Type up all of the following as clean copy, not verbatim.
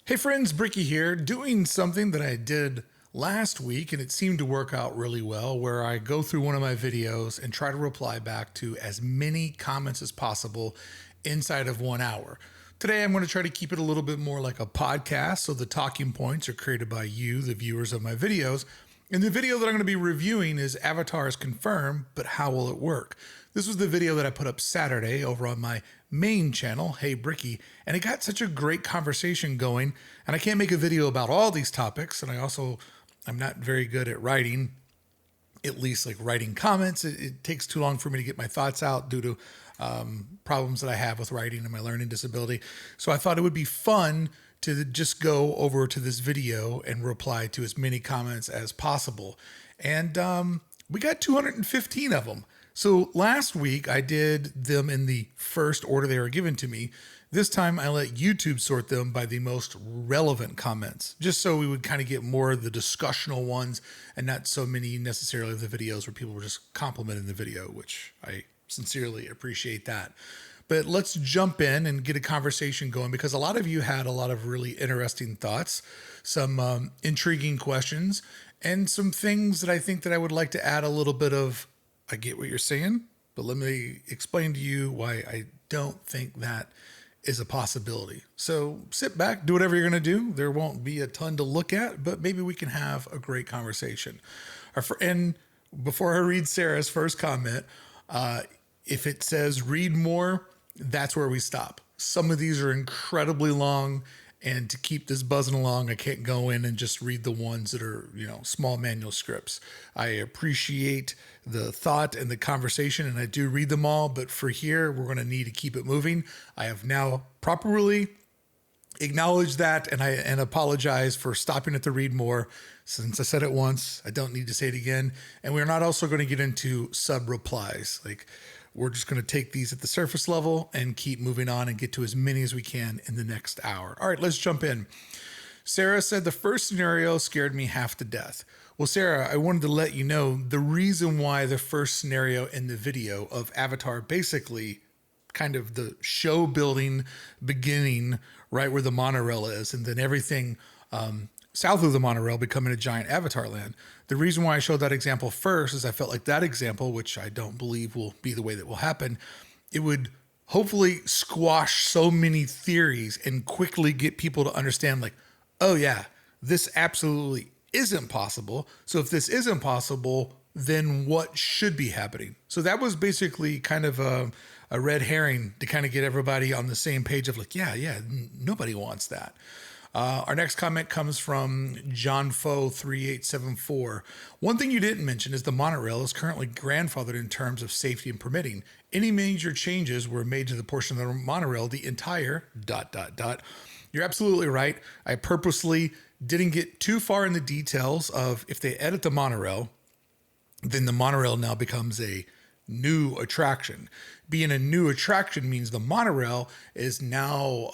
Hey friends, Brickey here, doing something that I did last week and it seemed to work out really well, where I go through one of my videos and try to reply back to as many comments as possible inside of 1 hour. Today I'm going to try to keep it a little bit more like a podcast, so the talking points are created by you, the viewers of my videos. And the video that I'm going to be reviewing is Avatar is confirmed, but how will it work? This was the video that I put up Saturday over on my main channel, Hey Brickey, and it got such a great conversation going. And I can't make a video about all these topics, and I'm not very good at writing, at least like writing comments. It takes too long for me to get my thoughts out due to problems that I have with writing and my learning disability. So I thought it would be fun to just go over to this video and reply to as many comments as possible. And we got 215 of them. So last week I did them in the first order they were given to me. This time I let YouTube sort them by the most relevant comments, just so we would kind of get more of the discussional ones and not so many necessarily of the videos where people were just complimenting the video, which I sincerely appreciate that. But let's jump in and get a conversation going, because a lot of you had a lot of really interesting thoughts, some intriguing questions, and some things that I think that I would like to add a little bit of, I get what you're saying, but let me explain to you why I don't think that is a possibility. So sit back, do whatever you're going to do. There won't be a ton to look at, but maybe we can have a great conversation. And before I read Sarah's first comment, if it says read more, that's where we stop. Some of these are incredibly long, and to keep this buzzing along, I can't go in and just read the ones that are, small manual scripts. I appreciate the thought and the conversation, and I do read them all, but for here, we're going to need to keep it moving. I have now properly acknowledged that, and apologize for stopping at the read more. Since I said it once, I don't need to say it again. And we're not also going to get into sub replies. We're just going to take these at the surface level and keep moving on and get to as many as we can in the next hour. All right, let's jump in. Sarah said the first scenario scared me half to death. Well, Sarah, I wanted to let you know the reason why the first scenario in the video of Avatar, basically kind of the show building beginning right where the monorail is, and then everything south of the monorail becoming a giant Avatar land. The reason why I showed that example first is I felt like that example, which I don't believe will be the way that will happen, it would hopefully squash so many theories and quickly get people to understand, like, oh yeah, this absolutely isn't possible. So if this isn't possible, then what should be happening? So that was basically kind of a red herring to kind of get everybody on the same page of like, yeah, nobody wants that. Our next comment comes from John Foe 3874. One thing you didn't mention is the monorail is currently grandfathered in terms of safety and permitting. Any major changes were made to the portion of the monorail, the entire ... You're absolutely right. I purposely didn't get too far in the details of if they edit the monorail, then the monorail now becomes a new attraction. Being a new attraction means the monorail is now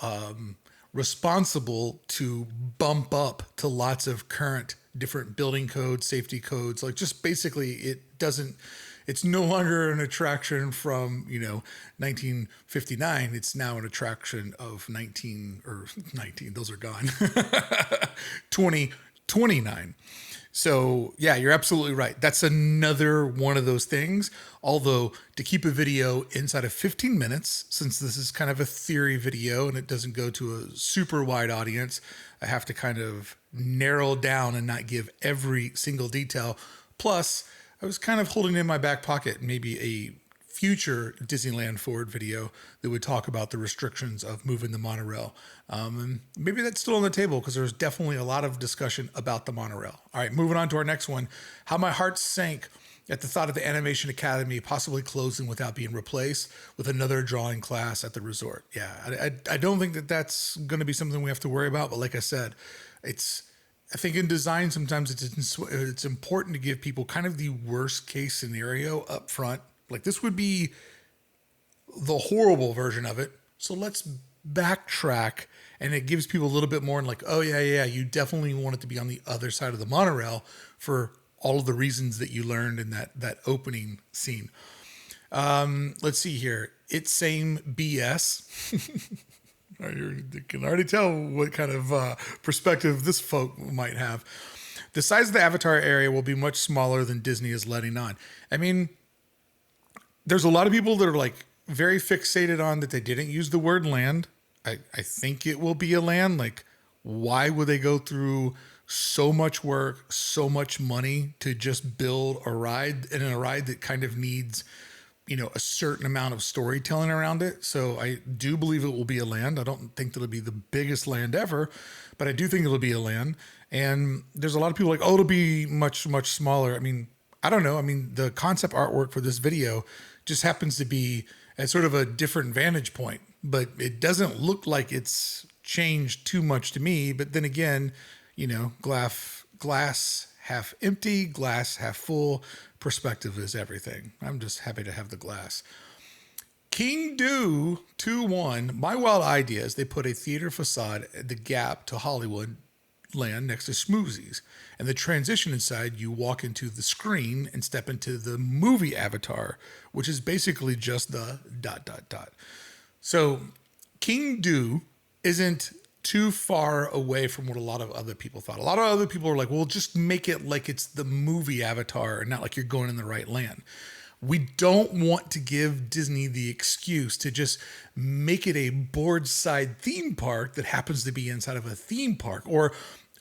responsible to bump up to lots of current different building codes, safety codes. Like, just basically it's no longer an attraction from 1959. It's now an attraction of 19, those are gone. 2029. So yeah, you're absolutely right. That's another one of those things. Although, to keep a video inside of 15 minutes, since this is kind of a theory video and it doesn't go to a super wide audience, I have to kind of narrow down and not give every single detail. Plus, I was kind of holding in my back pocket maybe a future Disneyland Forward video that would talk about the restrictions of moving the monorail. And maybe that's still on the table, because there's definitely a lot of discussion about the monorail. All right, moving on to our next one. How my heart sank at the thought of the Animation Academy possibly closing without being replaced with another drawing class at the resort. Yeah, I don't think that that's going to be something we have to worry about. But like I said, I think in design, sometimes it's important to give people kind of the worst case scenario up front. Like, this would be the horrible version of it. So let's backtrack, and it gives people a little bit more, and like, oh yeah, you definitely want it to be on the other side of the monorail for all of the reasons that you learned in that opening scene. Let's see here. It's same BS. You can already tell what kind of perspective this folk might have. The size of the Avatar area will be much smaller than Disney is letting on. I mean, there's a lot of people that are like very fixated on that they didn't use the word land. I think it will be a land. Like, why would they go through so much work, so much money to just build a ride, and a ride that kind of needs, a certain amount of storytelling around it? So I do believe it will be a land. I don't think that it'll be the biggest land ever, but I do think it'll be a land. And there's a lot of people like, oh, it'll be much, much smaller. I mean, I don't know. I mean, the concept artwork for this video just happens to be at sort of a different vantage point, but it doesn't look like it's changed too much to me. But then again, glass half empty, glass half full. Perspective is everything. I'm just happy to have the glass. King Do 2-1. My wild idea is they put a theater facade at the gap to Hollywood land next to Schmoozies. And the transition inside, you walk into the screen and step into the movie Avatar, which is basically just the ... So King Do isn't too far away from what a lot of other people thought. A lot of other people are like, well, just make it like it's the movie Avatar and not like you're going in the right land. We don't want to give Disney the excuse to just make it a board side theme park that happens to be inside of a theme park, or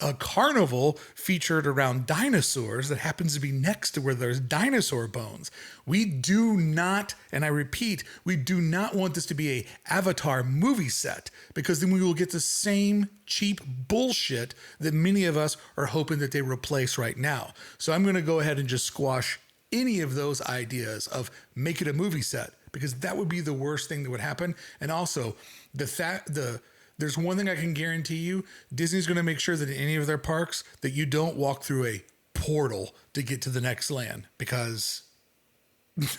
a carnival featured around dinosaurs that happens to be next to where there's dinosaur bones. We do not, and I repeat, we do not want this to be a Avatar movie set, because then we will get the same cheap bullshit that many of us are hoping that they replace right now. So I'm going to go ahead and just squash any of those ideas of make it a movie set, because that would be the worst thing that would happen. And also there's one thing I can guarantee you: Disney's going to make sure that in any of their parks that you don't walk through a portal to get to the next land, because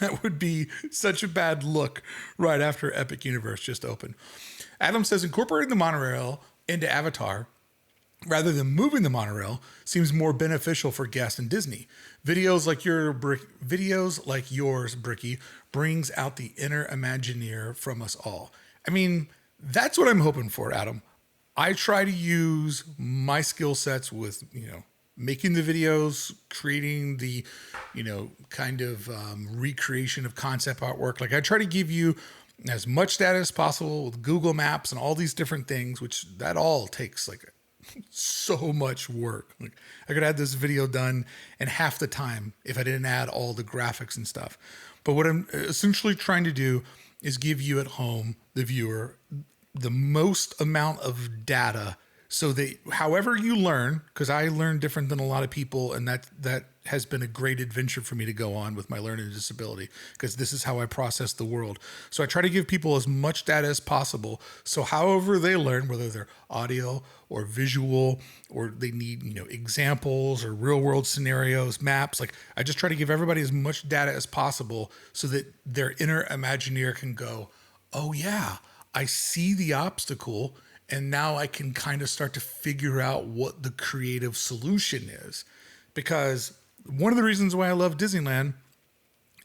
that would be such a bad look right after Epic Universe just opened. Adam says incorporating the monorail into Avatar rather than moving the monorail seems more beneficial for guests and Disney. Videos like yours, Brickey, brings out the inner Imagineer from us all. I mean, that's what I'm hoping for, Adam. I try to use my skill sets with, making the videos, creating the, recreation of concept artwork. Like, I try to give you as much data as possible with Google Maps and all these different things, which that all takes so much work. Like, I could have this video done in half the time if I didn't add all the graphics and stuff. But what I'm essentially trying to do is give you at home, the viewer, the most amount of data, so that however you learn, because I learn different than a lot of people, and that has been a great adventure for me to go on with my learning disability, because this is how I process the world. So I try to give people as much data as possible, so however they learn, whether they're audio or visual, or they need examples or real world scenarios, maps, I just try to give everybody as much data as possible so that their inner Imagineer can go, oh yeah, I see the obstacle, and now I can kind of start to figure out what the creative solution is. Because one of the reasons why I love Disneyland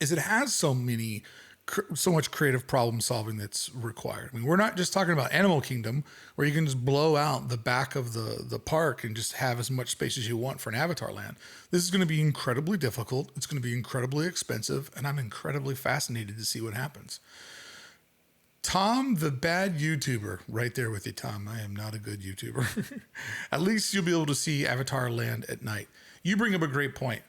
is it has so much creative problem solving that's required. I mean, we're not just talking about Animal Kingdom, where you can just blow out the back of the park and just have as much space as you want for an Avatar land. This is going to be incredibly difficult. It's going to be incredibly expensive, and I'm incredibly fascinated to see what happens. Tom, the bad YouTuber, right there with you, Tom. I am not a good YouTuber. At least you'll be able to see Avatar Land at night. You bring up a great point.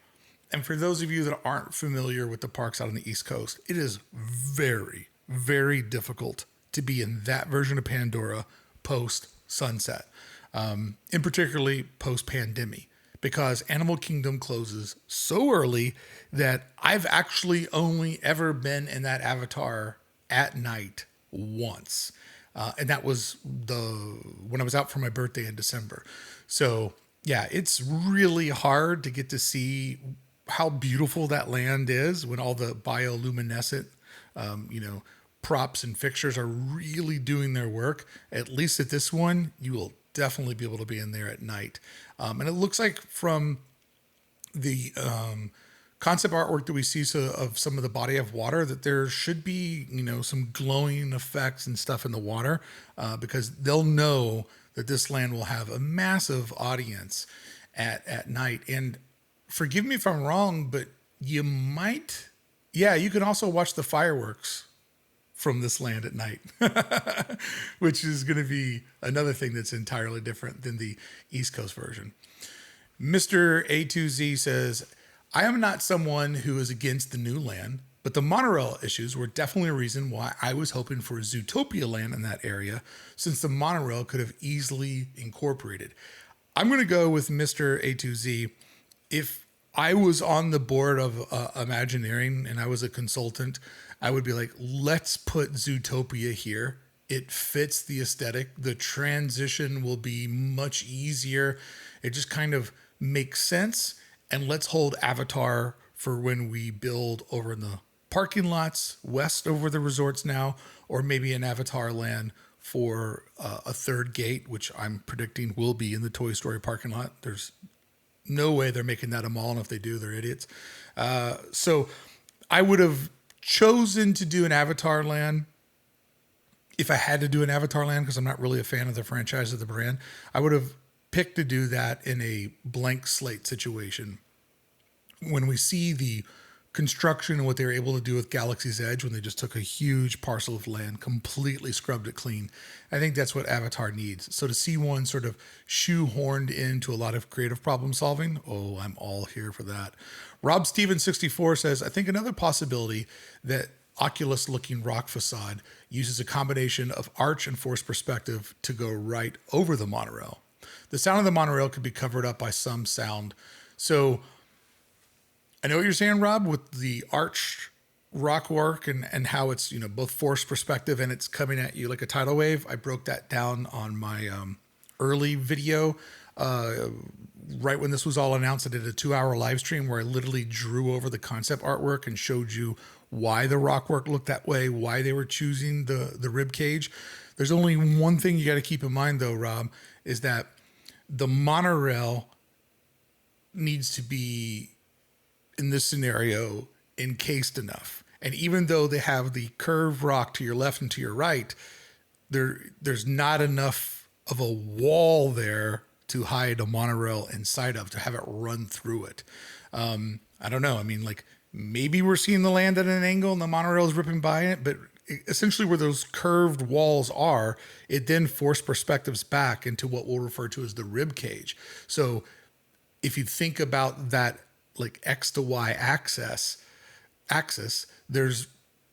And for those of you that aren't familiar with the parks out on the East Coast, it is very, very difficult to be in that version of Pandora post-sunset, and particularly post-pandemic, because Animal Kingdom closes so early that I've actually only ever been in that Avatar at night once. And that was when I was out for my birthday in December. So yeah, it's really hard to get to see how beautiful that land is when all the bioluminescent, props and fixtures are really doing their work. At least at this one, you will definitely be able to be in there at night. And it looks like from the concept artwork that we see of some of the body of water, that there should be, some glowing effects and stuff in the water, because they'll know that this land will have a massive audience at night. And forgive me if I'm wrong, but you might, yeah, you can also watch the fireworks from this land at night, which is going to be another thing that's entirely different than the East Coast version. Mr. A2Z says, I am not someone who is against the new land, but the monorail issues were definitely a reason why I was hoping for Zootopia land in that area, since the monorail could have easily incorporated. I'm going to go with Mr. A2Z. If I was on the board of Imagineering and I was a consultant, I would be like, let's put Zootopia here. It fits the aesthetic. The transition will be much easier. It just kind of makes sense. And let's hold Avatar for when we build over in the parking lots west over the resorts now, or maybe an Avatar land for a third gate, which I'm predicting will be in the Toy Story parking lot. There's no way they're making that a mall, and if they do, they're idiots. So I would have chosen to do an Avatar land if I had to do an Avatar land, because I'm not really a fan of the franchise of the brand. I would have picked to do that in a blank slate situation. When we see the construction and what they were able to do with Galaxy's Edge, when they just took a huge parcel of land, completely scrubbed it clean, I think that's what Avatar needs. So to see one sort of shoehorned into a lot of creative problem solving, oh, I'm all here for that. Rob Stevens 64 says, I think another possibility that Oculus looking rock facade uses a combination of arch and forced perspective to go right over the monorail. The sound of the monorail could be covered up by some sound. So I know what you're saying, Rob, with the arch rock work and how it's, both forced perspective and it's coming at you like a tidal wave. I broke that down on my early video. Right when this was all announced, I did a 2-hour live stream where I literally drew over the concept artwork and showed you why the rock work looked that way, why they were choosing the rib cage. There's only one thing you got to keep in mind, though, Rob, is that the monorail needs to be, in this scenario, encased enough. And even though they have the curved rock to your left and to your right, there's not enough of a wall there to hide a monorail inside of, to have it run through it. I don't know. I mean, like, maybe we're seeing the land at an angle and the monorail is ripping by it, but essentially where those curved walls are, it then forced perspectives back into what we'll refer to as the rib cage. So if you think about that, like X to Y axis,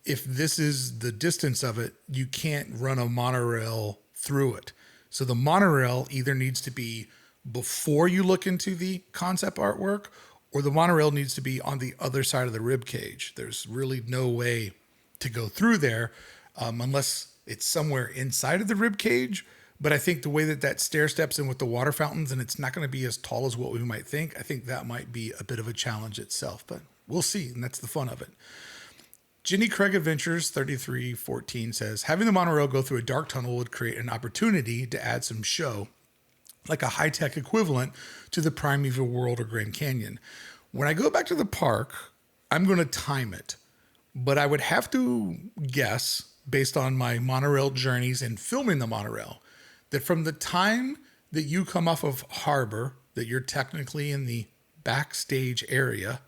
if this is the distance of it, you can't run a monorail through it. So the monorail either needs to be before you look into the concept artwork, or the monorail needs to be on the other side of the rib cage. There's really no way to go through there unless it's somewhere inside of the rib cage. But I think the way that stair steps in with the water fountains, and it's not going to be as tall as what we might think, I think that might be a bit of a challenge itself, but we'll see. And that's the fun of it. Jenny Craig Adventures 3314 says, having the monorail go through a dark tunnel would create an opportunity to add some show, like a high-tech equivalent to the Primeval World or Grand Canyon. When I go back to the park, I'm going to time it, but I would have to guess, based on my monorail journeys and filming the monorail, that from the time that you come off of Harbor, that you're technically in the backstage area,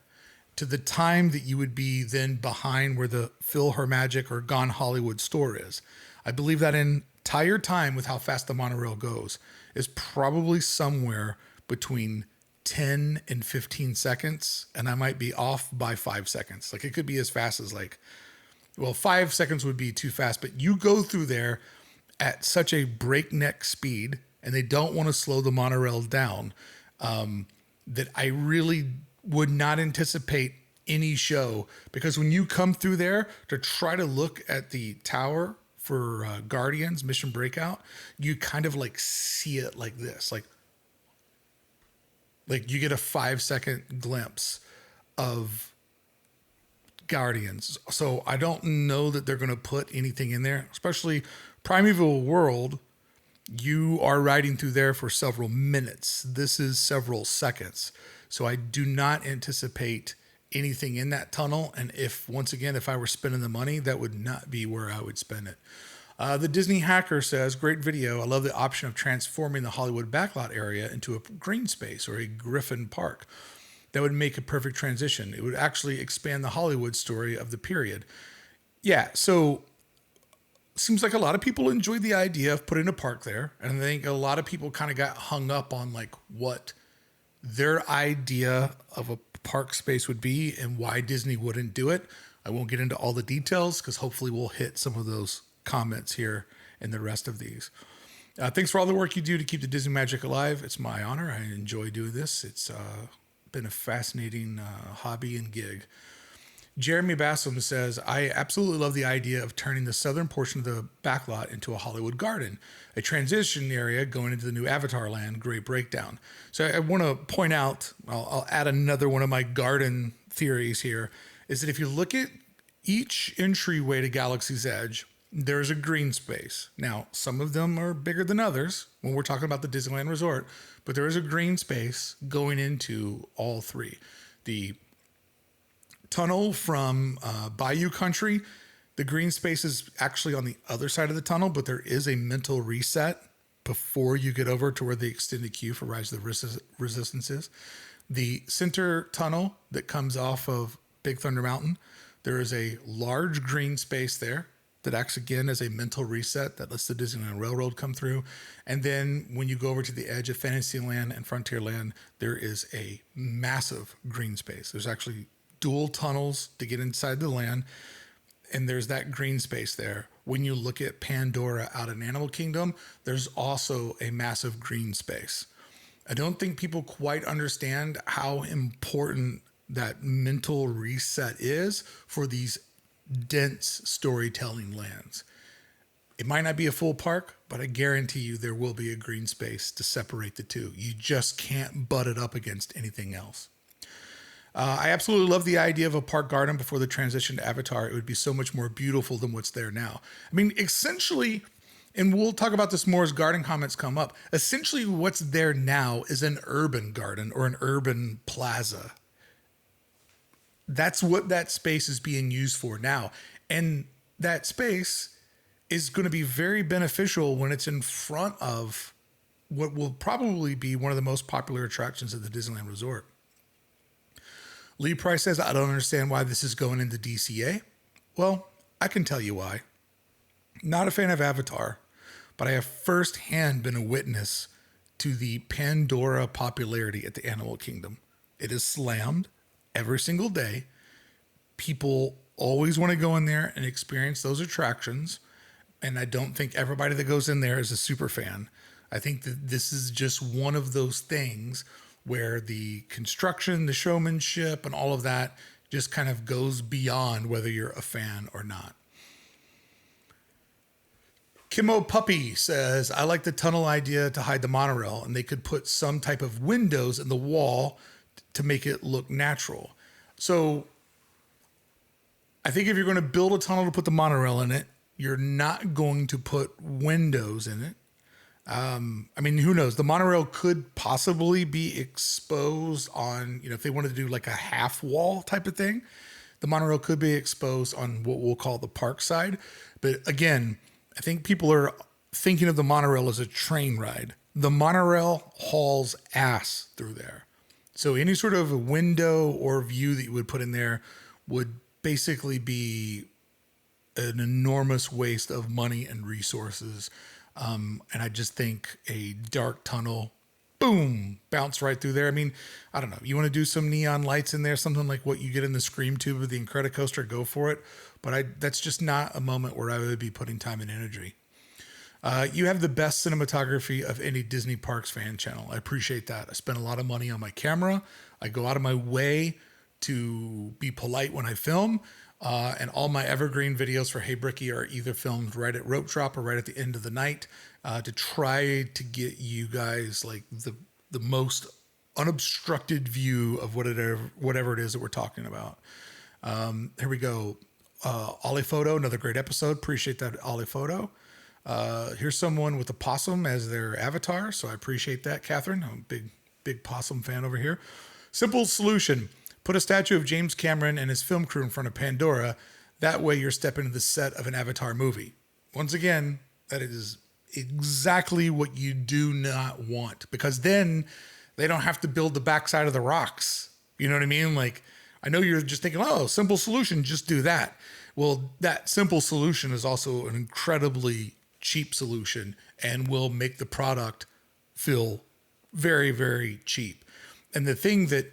to the time that you would be then behind where the Phil Her Magic or Gone Hollywood store is. I believe that entire time, with how fast the monorail goes, is probably somewhere between 10 and 15 seconds. And I might be off by 5 seconds. Like, it could be as fast as 5 seconds would be too fast, but you go through there at such a breakneck speed, and they don't want to slow the monorail down, that I really would not anticipate any show, because when you come through there to try to look at the tower for Guardians Mission Breakout, you kind of see it like this, like you get a 5-second glimpse of Guardians. So I don't know that they're going to put anything in there, especially Primeval World. You are riding through there for several minutes. This is several seconds. So I do not anticipate anything in that tunnel. And once again, if I were spending the money, that would not be where I would spend it. The Disney Hacker says, great video. I love the option of transforming the Hollywood Backlot area into a green space or a Griffin Park. That would make a perfect transition. It would actually expand the Hollywood story of the period. Yeah, so seems like a lot of people enjoyed the idea of putting a park there. And I think a lot of people kind of got hung up on like what their idea of a park space would be and why Disney wouldn't do it. I won't get into all the details because hopefully we'll hit some of those comments here in the rest of these. Thanks for all the work you do to keep the Disney magic alive. It's my honor. I enjoy doing this. It's been a fascinating hobby and gig. Jeremy Bassam says, I absolutely love the idea of turning the southern portion of the backlot into a Hollywood garden, a transition area going into the new Avatar land. Great breakdown. So I want to point out, I'll add another one of my garden theories here, is that if you look at each entryway to Galaxy's Edge, there's a green space. Now, some of them are bigger than others when we're talking about the Disneyland Resort, but there is a green space going into all three. The tunnel from Bayou Country, the green space is actually on the other side of the tunnel, but there is a mental reset before you get over to where the extended queue for Rise of the Resistance is. The center tunnel that comes off of Big Thunder Mountain, there is a large green space there that acts again as a mental reset that lets the Disneyland Railroad come through. And then when you go over to the edge of Fantasyland and Frontierland, there is a massive green space. There's actually dual tunnels to get inside the land, and there's that green space there. When you look at Pandora out in Animal Kingdom, there's also a massive green space. I don't think people quite understand how important that mental reset is for these dense storytelling lands. It might not be a full park, but I guarantee you there will be a green space to separate the two. You just can't butt it up against anything else. I absolutely love the idea of a park garden before the transition to Avatar. It would be so much more beautiful than what's there now. I mean, essentially, and we'll talk about this more as garden comments come up, essentially what's there now is an urban garden or an urban plaza. That's what that space is being used for now. And that space is going to be very beneficial when it's in front of what will probably be one of the most popular attractions at the Disneyland Resort. Lee Price says, I don't understand why this is going into DCA. Well, I can tell you why. Not a fan of Avatar, but I have firsthand been a witness to the Pandora popularity at the Animal Kingdom. It is slammed every single day. People always want to go in there and experience those attractions. And I don't think everybody that goes in there is a super fan. I think that this is just one of those things where the construction, the showmanship, and all of that just kind of goes beyond whether you're a fan or not. Kimmo Puppy says, I like the tunnel idea to hide the monorail, and they could put some type of windows in the wall to make it look natural. So I think if you're going to build a tunnel to put the monorail in it, you're not going to put windows in it. I mean, who knows? The monorail could possibly be exposed on, if they wanted to do like a half wall type of thing, the monorail could be exposed on what we'll call the park side. But again, I think people are thinking of the monorail as a train ride. The monorail hauls ass through there. So any sort of a window or view that you would put in there would basically be an enormous waste of money and resources. And I just think a dark tunnel, boom, bounce right through there. I mean, I don't know. You want to do some neon lights in there, something like what you get in the Scream Tube of the Incredicoaster, go for it. But that's just not a moment where I would be putting time and energy. You have the best cinematography of any Disney Parks fan channel. I appreciate that. I spend a lot of money on my camera. I go out of my way to be polite when I film. And all my evergreen videos for Hey Brickey are either filmed right at rope drop or right at the end of the night to try to get you guys like the most unobstructed view of whatever it is that we're talking about. Here we go. Ollie Photo, another great episode. Appreciate that, Ollie Photo. Here's someone with a possum as their avatar, so I appreciate that, Catherine. I'm a big possum fan over here. Simple solution. Put a statue of James Cameron and his film crew in front of Pandora. That way you're stepping into the set of an Avatar movie. Once again, that is exactly what you do not want, because then they don't have to build the backside of the rocks. You know what I mean? Like, I know you're just thinking, oh, simple solution, just do that. Well, that simple solution is also an incredibly cheap solution and will make the product feel very, very cheap. And the thing that,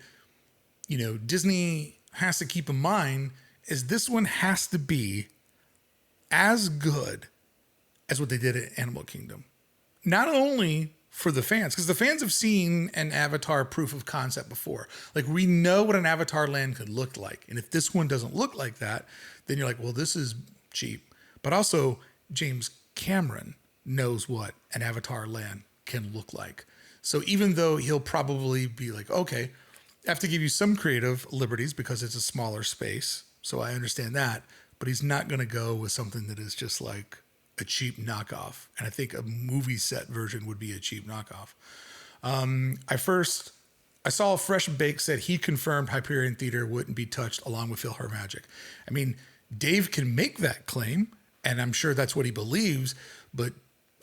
Disney has to keep in mind is this one has to be as good as what they did at Animal Kingdom. Not only for the fans, because the fans have seen an Avatar proof of concept before. Like, we know what an Avatar land could look like. And if this one doesn't look like that, then you're like, well, this is cheap. But also, James Cameron knows what an Avatar land can look like. So even though he'll probably be like, okay, I have to give you some creative liberties because it's a smaller space. So I understand that. But he's not going to go with something that is just like a cheap knockoff. And I think a movie set version would be a cheap knockoff. I saw Fresh Bake said he confirmed Hyperion Theater wouldn't be touched along with PhilharMagic. I mean, Dave can make that claim, and I'm sure that's what he believes, but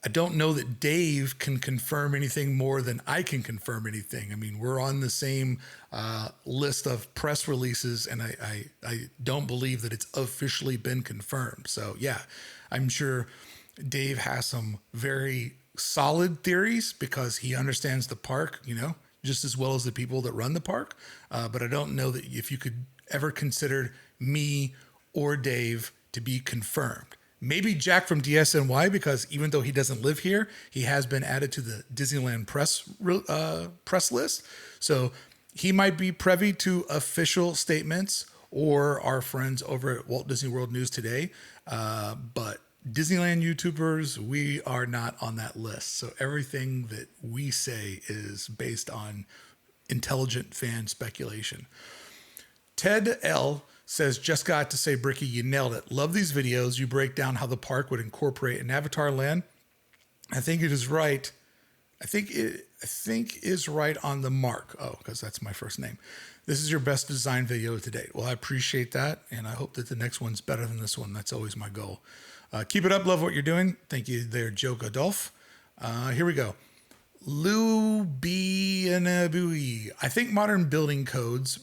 I don't know that Dave can confirm anything more than I can confirm anything. I mean, we're on the same list of press releases, and I don't believe that it's officially been confirmed. So, yeah, I'm sure Dave has some very solid theories because he understands the park, just as well as the people that run the park. But I don't know that if you could ever consider me or Dave to be confirmed. Maybe Jack from DSNY, because even though he doesn't live here, he has been added to the Disneyland press list. So he might be privy to official statements, or our friends over at Walt Disney World News Today. But Disneyland YouTubers, we are not on that list. So everything that we say is based on intelligent fan speculation. Ted L. says, just got to say, Brickey, you nailed it. Love these videos. You break down how the park would incorporate an Avatar land. I think it is right. I think is right on the mark. Oh, because that's my first name. This is your best design video to date. Well, I appreciate that, and I hope that the next one's better than this one. That's always my goal. Keep it up. Love what you're doing. Thank you there, Joe Godolph. Here we go. Lou B. I think modern building codes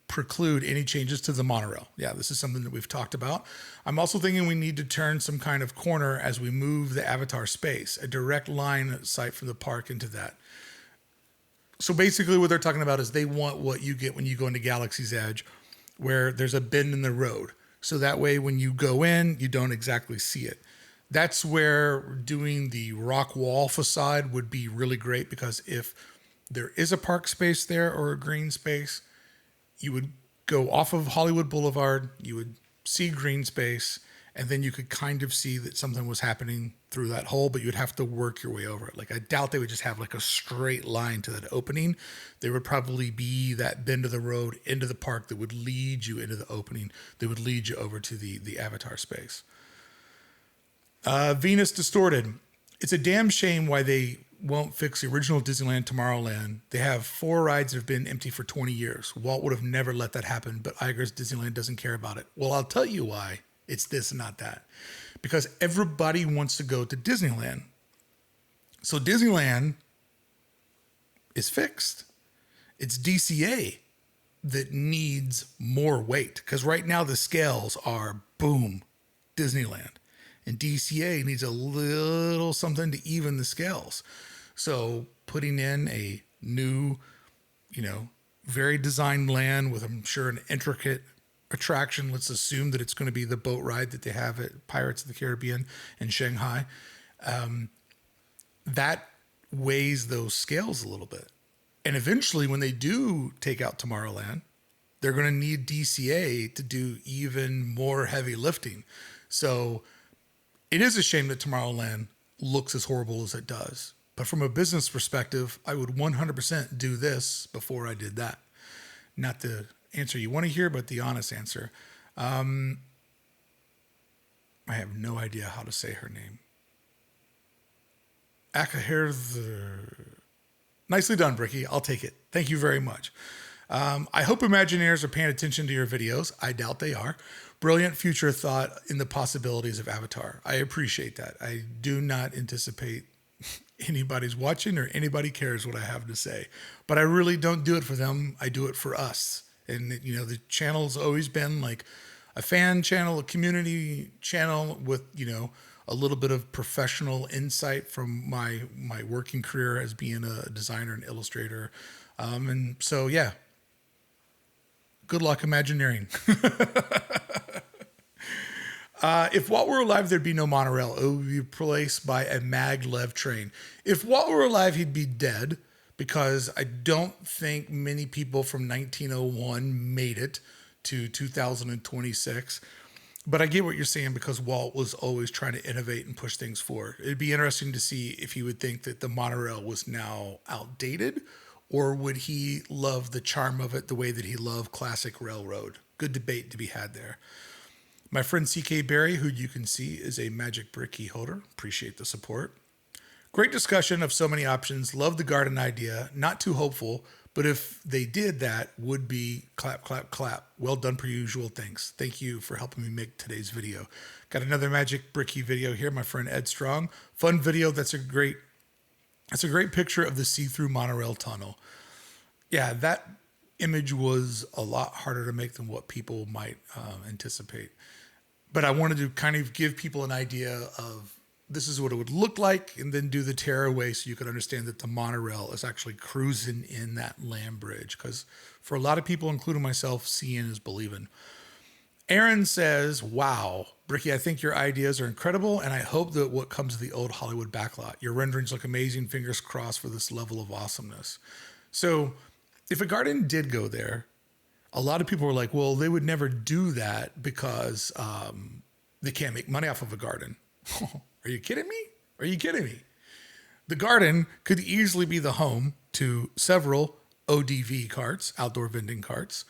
preclude any changes to the monorail. Yeah, this is something that we've talked about. I'm also thinking we need to turn some kind of corner as we move the Avatar space, a direct line sight from the park into that. So basically what they're talking about is they want what you get when you go into Galaxy's Edge, where there's a bend in the road. So that way when you go in, you don't exactly see it. That's where doing the rock wall facade would be really great, because if there is a park space there or a green space, you would go off of Hollywood Boulevard, you would see green space, and then you could kind of see that something was happening through that hole, but you'd have to work your way over it. Like, I doubt they would just have like a straight line to that opening. There would probably be that bend of the road into the park that would lead you into the opening, that would lead you over to the Avatar space. Venus Distorted. It's a damn shame why they won't fix the original Disneyland Tomorrowland. They have 4 rides that have been empty for 20 years. Walt would have never let that happen, but Iger's Disneyland doesn't care about it. Well, I'll tell you why. It's this and not that. Because everybody wants to go to Disneyland. So Disneyland is fixed. It's DCA that needs more weight. Because right now the scales are boom, Disneyland. And DCA needs a little something to even the scales. So putting in a new, very designed land with, I'm sure, an intricate attraction. Let's assume that it's going to be the boat ride that they have at Pirates of the Caribbean in Shanghai. That weighs those scales a little bit. And eventually when they do take out Tomorrowland, they're going to need DCA to do even more heavy lifting. So it is a shame that Tomorrowland looks as horrible as it does. But from a business perspective, I would 100% do this before I did that. Not the answer you want to hear, but the honest answer. I have no idea how to say her name. Nicely done, Brickey. I'll take it. Thank you very much. I hope Imagineers are paying attention to your videos. I doubt they are. Brilliant future thought in the possibilities of Avatar. I appreciate that. I do not anticipate anybody's watching or anybody cares what I have to say. But I really don't do it for them. I do it for us. And, you know, the channel's always been like a fan channel, a community channel with, you know, a little bit of professional insight from my working career as being a designer and illustrator. And so, yeah, good luck Imagineering. If Walt were alive, there'd be no monorail. It would be replaced by a maglev train. If Walt were alive, he'd be dead, because I don't think many people from 1901 made it to 2026. But I get what you're saying, because Walt was always trying to innovate and push things forward. It'd be interesting to see if he would think that the monorail was now outdated, or would he love the charm of it the way that he loved classic railroad. Good debate to be had there. My friend C.K. Berry, who you can see is a Magic Brickey holder. Appreciate the support. Great discussion of so many options. Love the garden idea. Not too hopeful, but if they did that, would be clap, clap, clap. Well done per usual. Thanks. Thank you for helping me make today's video. Got another Magic Brickey video here. My friend Ed Strong. Fun video. That's a great picture of the see-through monorail tunnel. Yeah, that image was a lot harder to make than what people might anticipate. But I wanted to kind of give people an idea of this is what it would look like, and then do the tearaway so you could understand that the monorail is actually cruising in that land bridge. Because for a lot of people, including myself, seeing is believing. Aaron says, wow, Brickey, I think your ideas are incredible, and I hope that what comes to the old Hollywood backlot. Your renderings look amazing. Fingers crossed for this level of awesomeness. So if a garden did go there, a lot of people were like, well, they would never do that because they can't make money off of a garden. Are you kidding me? Are you kidding me? The garden could easily be the home to several ODV carts, outdoor vending carts.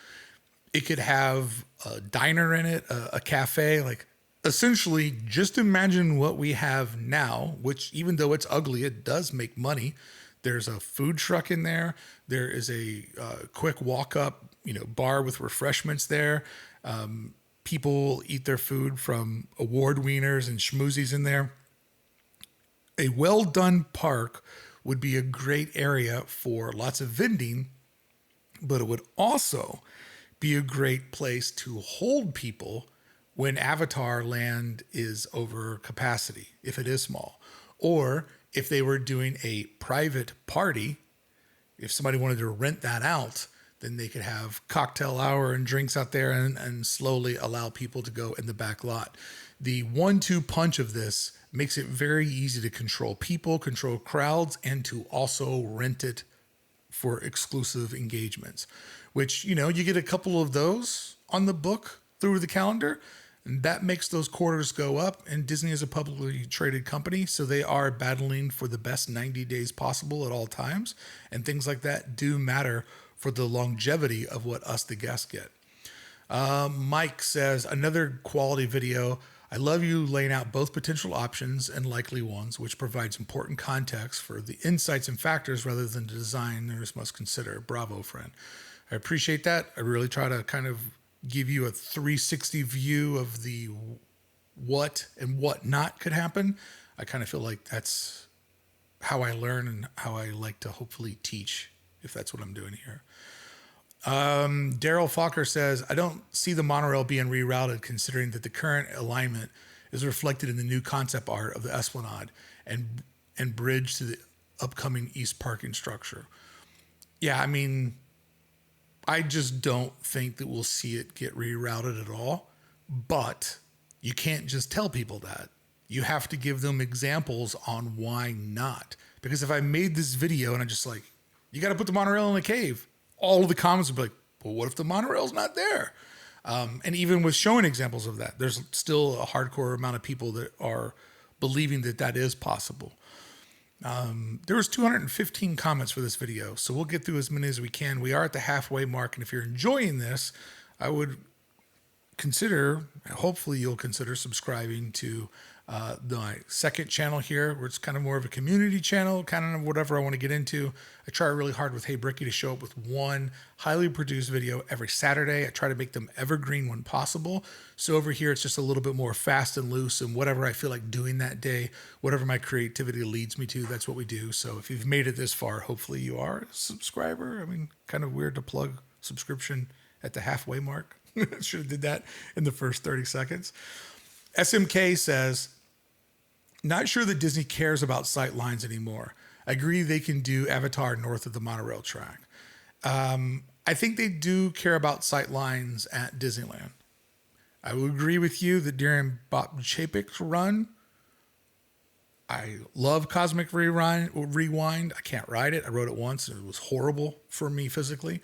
It could have a diner in it, a cafe. Like, essentially, just imagine what we have now, which even though it's ugly, it does make money. There's a food truck in there. There is a quick walk-up, bar with refreshments there. People eat their food from award wieners and schmoozies in there. A well-done park would be a great area for lots of vending, but it would also be a great place to hold people when Avatar Land is over capacity, if it is small. Or if they were doing a private party, if somebody wanted to rent that out, then they could have cocktail hour and drinks out there and slowly allow people to go in the back lot. The 1-2 punch of this makes it very easy to control people, control crowds, and to also rent it for exclusive engagements, which, you get a couple of those on the book through the calendar, and that makes those quarters go up. And Disney is a publicly traded company, so they are battling for the best 90 days possible at all times. And things like that do matter for the longevity of what us, the guests, get. Mike says, another quality video. I love you laying out both potential options and likely ones, which provides important context for the insights and factors rather than the designers must consider. Bravo, friend. I appreciate that. I really try to kind of give you a 360 view of the what and what not could happen. I kind of feel like that's how I learn and how I like to hopefully teach, if that's what I'm doing here. Daryl Fokker says, I don't see the monorail being rerouted, considering that the current alignment is reflected in the new concept art of the Esplanade and bridge to the upcoming East parking structure. Yeah, I mean, I just don't think that we'll see it get rerouted at all, but you can't just tell people that. You have to give them examples on why not. Because if I made this video and I'm just like, you got to put the monorail in the cave, all of the comments would be like, well, what if the monorail's not there? And even with showing examples of that, there's still a hardcore amount of people that are believing that that is possible. There was 215 comments for this video, so we'll get through as many as we can. We are at the halfway mark, and if you're enjoying this, I would consider, hopefully you'll consider subscribing to My second channel here, where it's kind of more of a community channel, kind of whatever I want to get into. I try really hard with Hey Brickey to show up with one highly produced video every Saturday. I try to make them evergreen when possible. So over here, it's just a little bit more fast and loose, and whatever I feel like doing that day, whatever my creativity leads me to, that's what we do. So if you've made it this far, hopefully you are a subscriber. I mean, kind of weird to plug subscription at the halfway mark. Should have did that in the first 30 seconds. SMK says, not sure that Disney cares about sight lines anymore. I agree they can do Avatar north of the monorail track. I think they do care about sight lines at Disneyland. I would agree with you that during Bob Chapek's run, I love Cosmic Rewind. I can't ride it. I rode it once and it was horrible for me physically,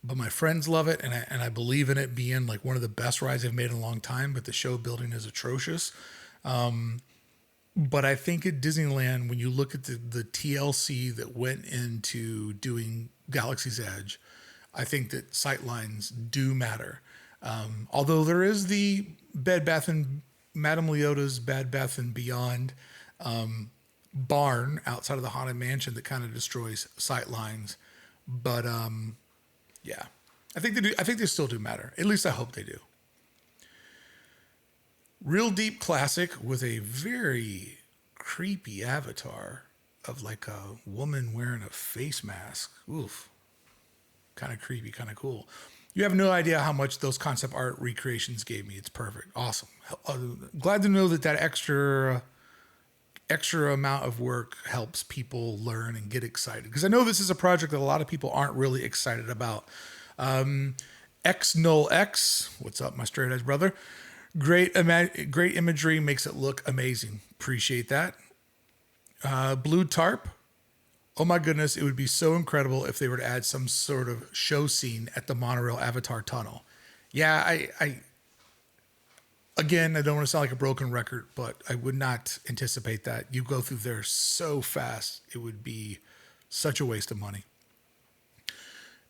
but my friends love it, and I believe in it being like one of the best rides I've made in a long time, but the show building is atrocious. But I think at Disneyland, when you look at the TLC that went into doing Galaxy's Edge, I think that sightlines do matter. Although there is the Bed Bath and Madame Leota's Bed Bath and Beyond barn outside of the Haunted Mansion that kind of destroys sightlines. But yeah, I think they do. I think they still do matter. At least I hope they do. Real Deep Classic with a very creepy avatar of like a woman wearing a face mask. Oof. Kind of creepy, kind of cool. You have no idea how much those concept art recreations gave me. It's perfect. Awesome. Glad to know that extra amount of work helps people learn and get excited. Because I know this is a project that a lot of people aren't really excited about. X Null X, what's up, my straight edge brother? Great imagery, makes it look amazing. Appreciate that. Blue Tarp. Oh my goodness, it would be so incredible if they were to add some sort of show scene at the monorail Avatar tunnel. Yeah, I again, I don't want to sound like a broken record, but I would not anticipate that. You go through there so fast, it would be such a waste of money.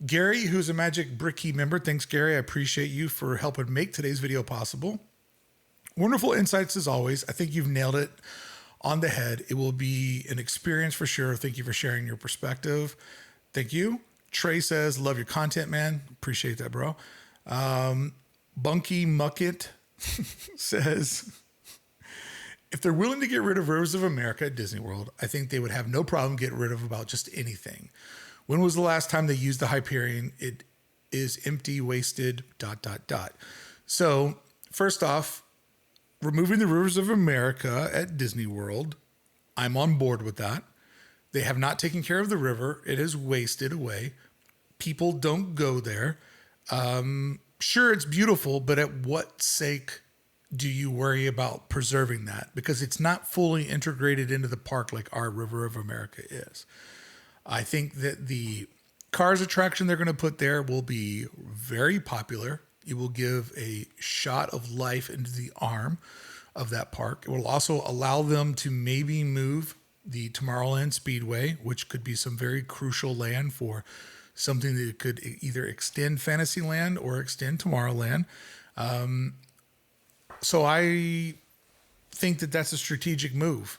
Gary, who's a Magic Brickey member. Thanks, Gary. I appreciate you for helping make today's video possible. Wonderful insights as always. I think you've nailed it on the head. It will be an experience for sure. Thank you for sharing your perspective. Thank you. Trey says, love your content, man. Appreciate that, bro. Bunky Mucket says, if they're willing to get rid of Rivers of America at Disney World, I think they would have no problem getting rid of about just anything. When was the last time they used the Hyperion? It is empty, wasted, ... So, first off, removing the Rivers of America at Disney World, I'm on board with that. They have not taken care of the river. It is wasted away. People don't go there. Sure, it's beautiful, but at what sake do you worry about preserving that? Because it's not fully integrated into the park like our River of America is. I think that the Cars attraction they're going to put there will be very popular. It will give a shot of life into the arm of that park. It will also allow them to maybe move the Tomorrowland Speedway, which could be some very crucial land for something that could either extend Fantasyland or extend Tomorrowland. So I think that that's a strategic move.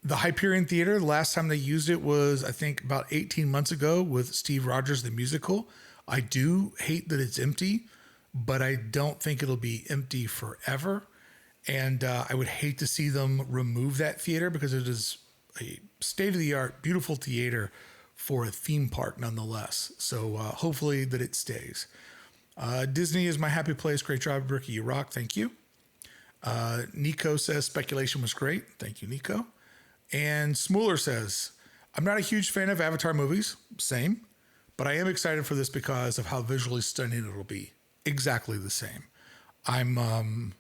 The Hyperion Theater, the last time they used it was, I think, about 18 months ago with Steve Rogers, the musical. I do hate that it's empty, but I don't think it'll be empty forever. And I would hate to see them remove that theater because it is a state-of-the-art, beautiful theater for a theme park nonetheless. So hopefully that it stays. Disney is my happy place. Great job, Brickey. You rock. Thank you. Nico says speculation was great. Thank you, Nico. And Smuller says, I'm not a huge fan of Avatar movies. Same. But I am excited for this because of how visually stunning it'll be. Exactly the same. I'm on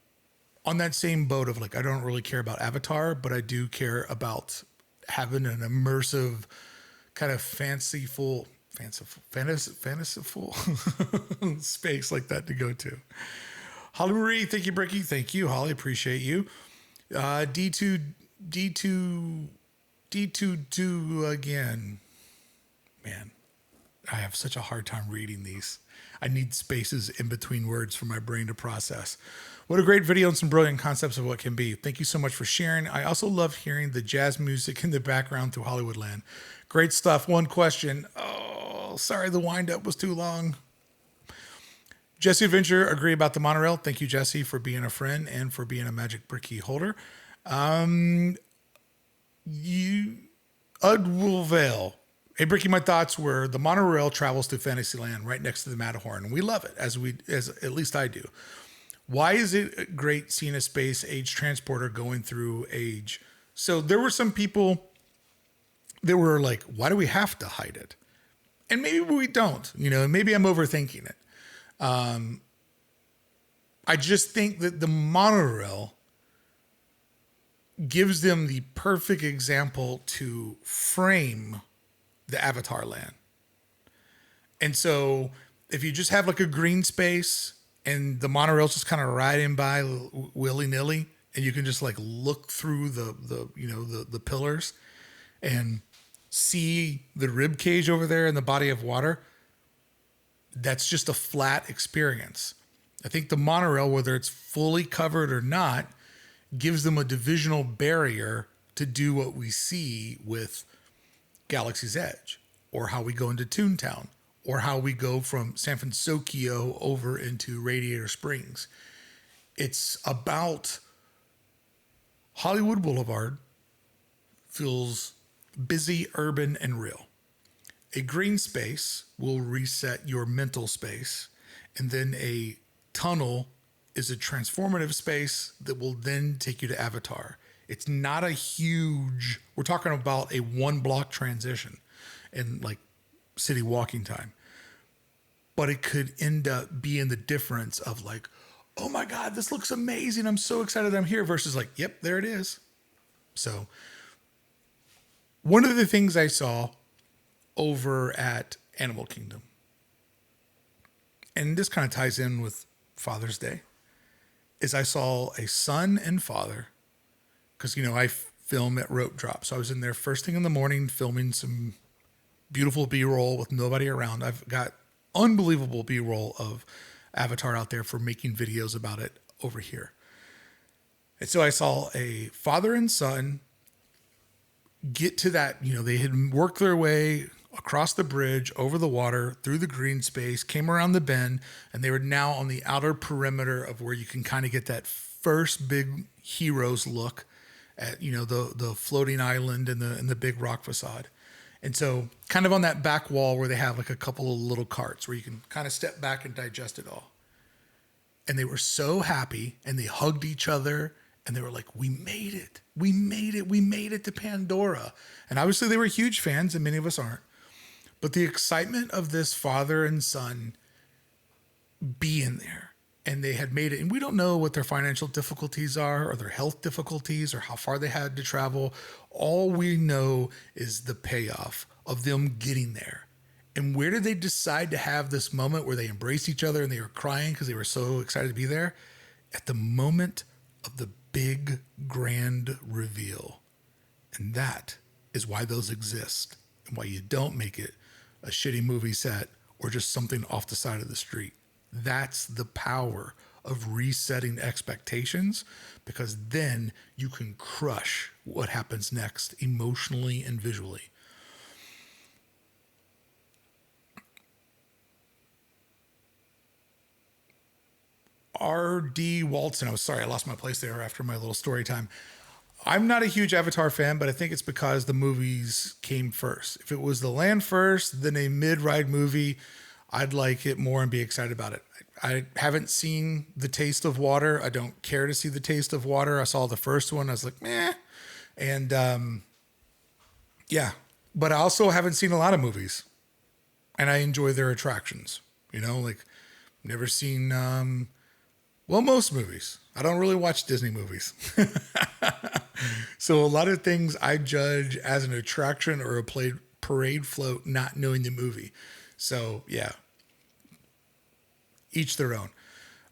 that same boat of like, I don't really care about Avatar, but I do care about having an immersive, kind of fanciful space like that to go to. Holly Marie, thank you, Brickey. Thank you, Holly. Appreciate you. D22 again. Man, I have such a hard time reading these. I need spaces in between words for my brain to process. What a great video and some brilliant concepts of what can be. Thank you so much for sharing. I also love hearing the jazz music in the background through Hollywoodland. Great stuff. One question. Oh, sorry, the wind up was too long. Jesse Adventure, agree about the monorail. Thank you, Jesse, for being a friend and for being a Magic Brickey holder. You, Udwilvale. Hey, Brickey, my thoughts were the monorail travels through Fantasyland right next to the Matterhorn. We love it, as at least I do. Why is it great seeing a space age transporter going through age? So there were some people that were like, why do we have to hide it? And maybe we don't, maybe I'm overthinking it. I just think that the monorail gives them the perfect example to frame the Avatar land. And so if you just have like a green space and the monorail's just kind of riding by willy nilly, and you can just like look through the pillars and see the rib cage over there in the body of water, that's just a flat experience. I think the monorail, whether it's fully covered or not, gives them a divisional barrier to do what we see with Galaxy's Edge, or how we go into Toontown, or how we go from San Francisco over into Radiator Springs. It's about Hollywood Boulevard feels busy, urban, and real. A green space will reset your mental space, and then a tunnel is a transformative space that will then take you to Avatar. It's not a huge, we're talking about a 1 block transition in like city walking time, but it could end up being the difference of like, oh my God, this looks amazing. I'm so excited I'm here versus like, yep, there it is. So one of the things I saw over at Animal Kingdom, and this kind of ties in with Father's Day, is I saw a son and father, because, I film at Rope Drop. So I was in there first thing in the morning filming some beautiful B-roll with nobody around. I've got unbelievable B-roll of Avatar out there for making videos about it over here. And so I saw a father and son get to that, they had worked their way across the bridge, over the water, through the green space, came around the bend, and they were now on the outer perimeter of where you can kind of get that first big heroes look at, the floating island and the big rock facade. And so kind of on that back wall where they have like a couple of little carts where you can kind of step back and digest it all. And they were so happy, and they hugged each other, and they were like, we made it. We made it. We made it to Pandora. And obviously they were huge fans, and many of us aren't. But the excitement of this father and son being there, and they had made it, and we don't know what their financial difficulties are or their health difficulties or how far they had to travel. All we know is the payoff of them getting there. And where did they decide to have this moment where they embraced each other and they were crying because they were so excited to be there? At the moment of the big grand reveal. And that is why those exist, and why you don't make it a shitty movie set or just something off the side of the street. That's the power of resetting expectations, because then you can crush what happens next emotionally and visually. R.D. Walton. Oh, sorry, I lost my place there after my little story time. I'm not a huge Avatar fan, but I think it's because the movies came first. If it was the land first, then a mid-ride movie, I'd like it more and be excited about it. I haven't seen The Taste of Water. I don't care to see The Taste of Water. I saw the first one. I was like, meh. And yeah, but I also haven't seen a lot of movies, and I enjoy their attractions. Like never seen, most movies. I don't really watch Disney movies. So a lot of things I judge as an attraction or a parade float, not knowing the movie. So yeah, each their own.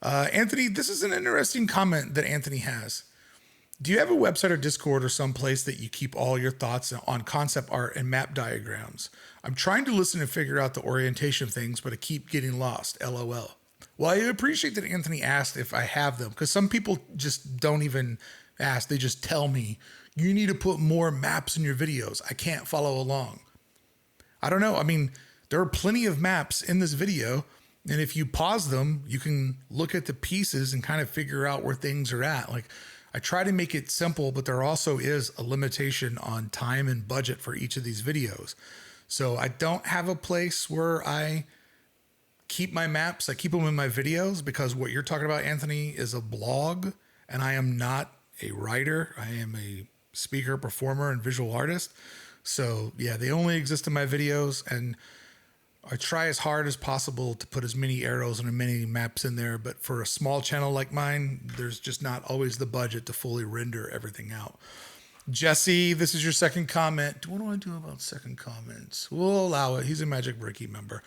Anthony, this is an interesting comment that Anthony has. Do you have a website or Discord or someplace that you keep all your thoughts on concept art and map diagrams? I'm trying to listen and figure out the orientation of things, but I keep getting lost. LOL. Well, I appreciate that Anthony asked if I have them, because some people just don't even ask. They just tell me, you need to put more maps in your videos. I can't follow along. I don't know. I mean, there are plenty of maps in this video, and if you pause them, you can look at the pieces and kind of figure out where things are at. Like, I try to make it simple, but there also is a limitation on time and budget for each of these videos. So I don't have a place where I keep my maps. I keep them in my videos, because what you're talking about, Anthony, is a blog, and I am not a writer. I am a speaker, performer, and visual artist. So yeah, they only exist in my videos, and I try as hard as possible to put as many arrows and as many maps in there. But for a small channel like mine, there's just not always the budget to fully render everything out. Jesse, this is your second comment. What do I do about second comments? We'll allow it. He's a Magic Brickey member.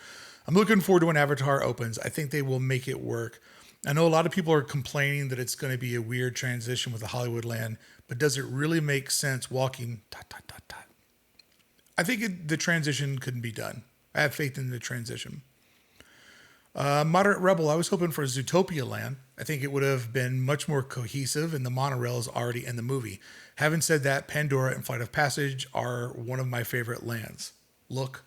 I'm looking forward to when Avatar opens. I think they will make it work. I know a lot of people are complaining that it's going to be a weird transition with the Hollywood land, but does it really make sense walking ... I think the transition couldn't be done. I have faith in the transition. Moderate Rebel, I was hoping for a Zootopia land. I think it would have been much more cohesive, and the monorail is already in the movie. Having said that, Pandora and Flight of Passage are one of my favorite lands. Look ...